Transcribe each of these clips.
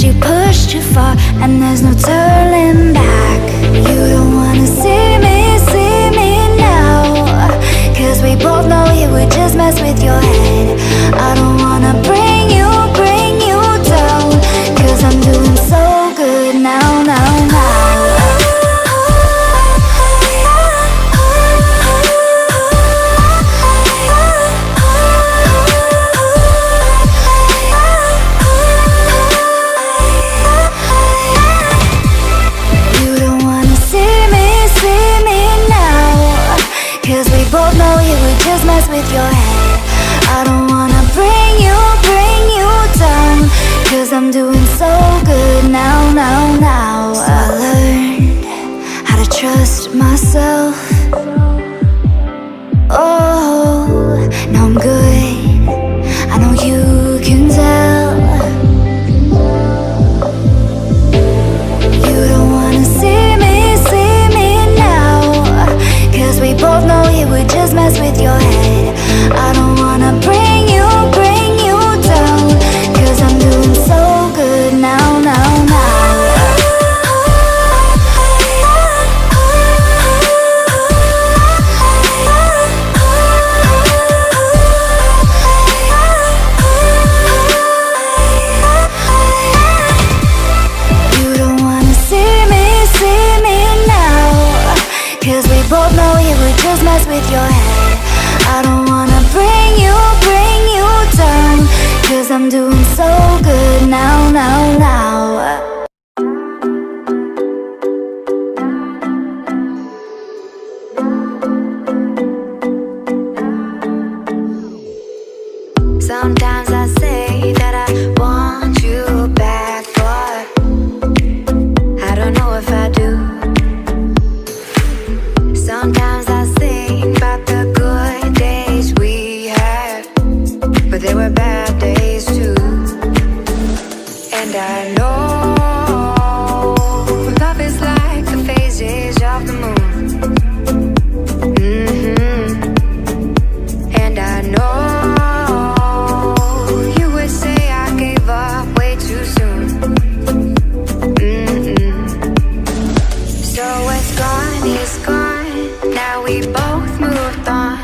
'cause you push too far and there's no turning back. You don't wanna see me now, 'cause we both know it would just mess with your head. I don't wanna bring you down, 'cause I'm doing so good now, now, now. Both know it would just mess with your head. I don't wanna bring you down, 'cause I'm doing so good now, now, now. So I learned how to trust myself. Oh, now I'm good, I know you can tell. You don't wanna see me now, 'cause we both know it would just mess with your head. I don't wanna bring you down, 'cause I'm doing so good now, now, now. You don't wanna see me now, 'cause we both know it would just mess with your head. I don't wanna bring you down, 'cause I'm doing so good now, now, now. Sometimes I say that I want you back, but I don't know if I do. Sometimes I think about the good days we had, but there were bad days too. And I know love is like the phases of the moon. And I know you would say I gave up way too soon. So what's gone is gone, now we both moved on.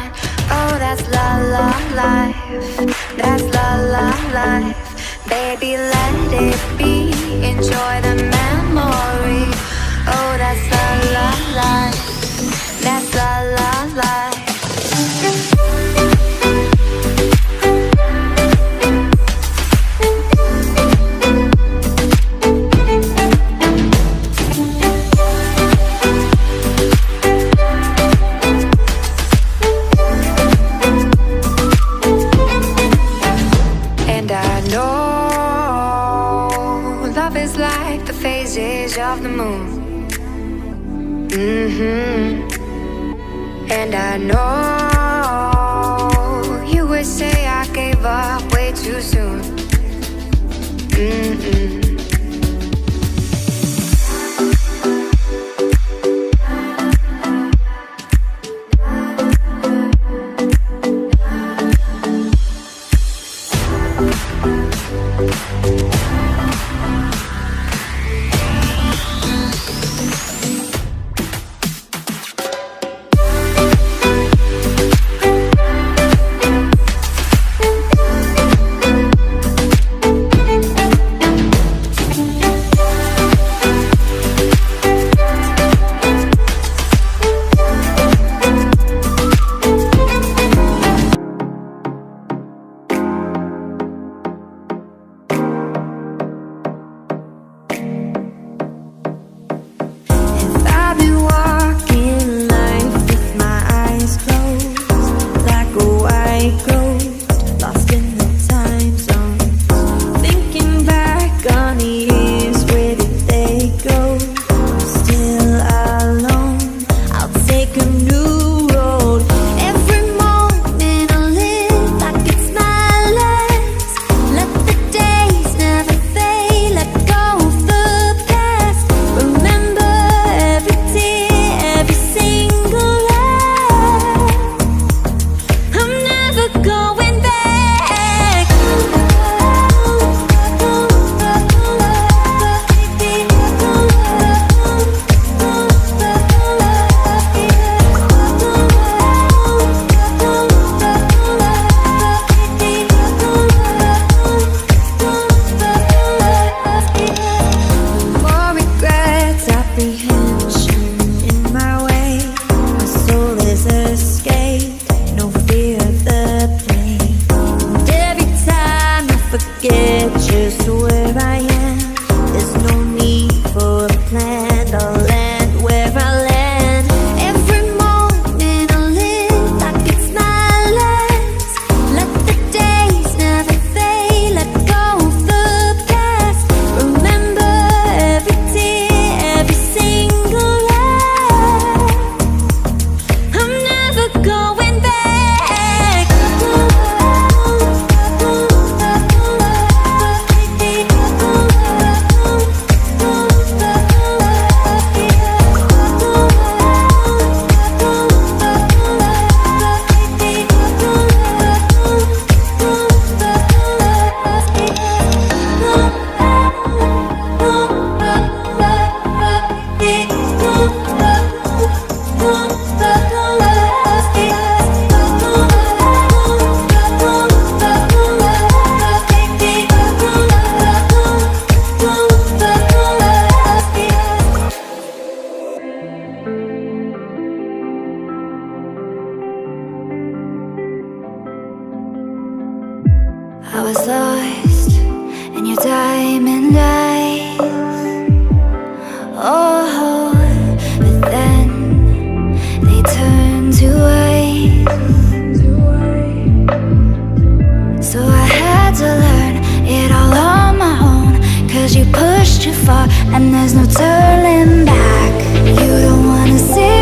Oh, that's la la life, that's la la life. Baby, let it be, enjoy the memory. Oh, that's la la life, that's la la life. Of the moon. And I know you would say I gave up way too soon. pushed too far, and there's no turning back. You don't wanna see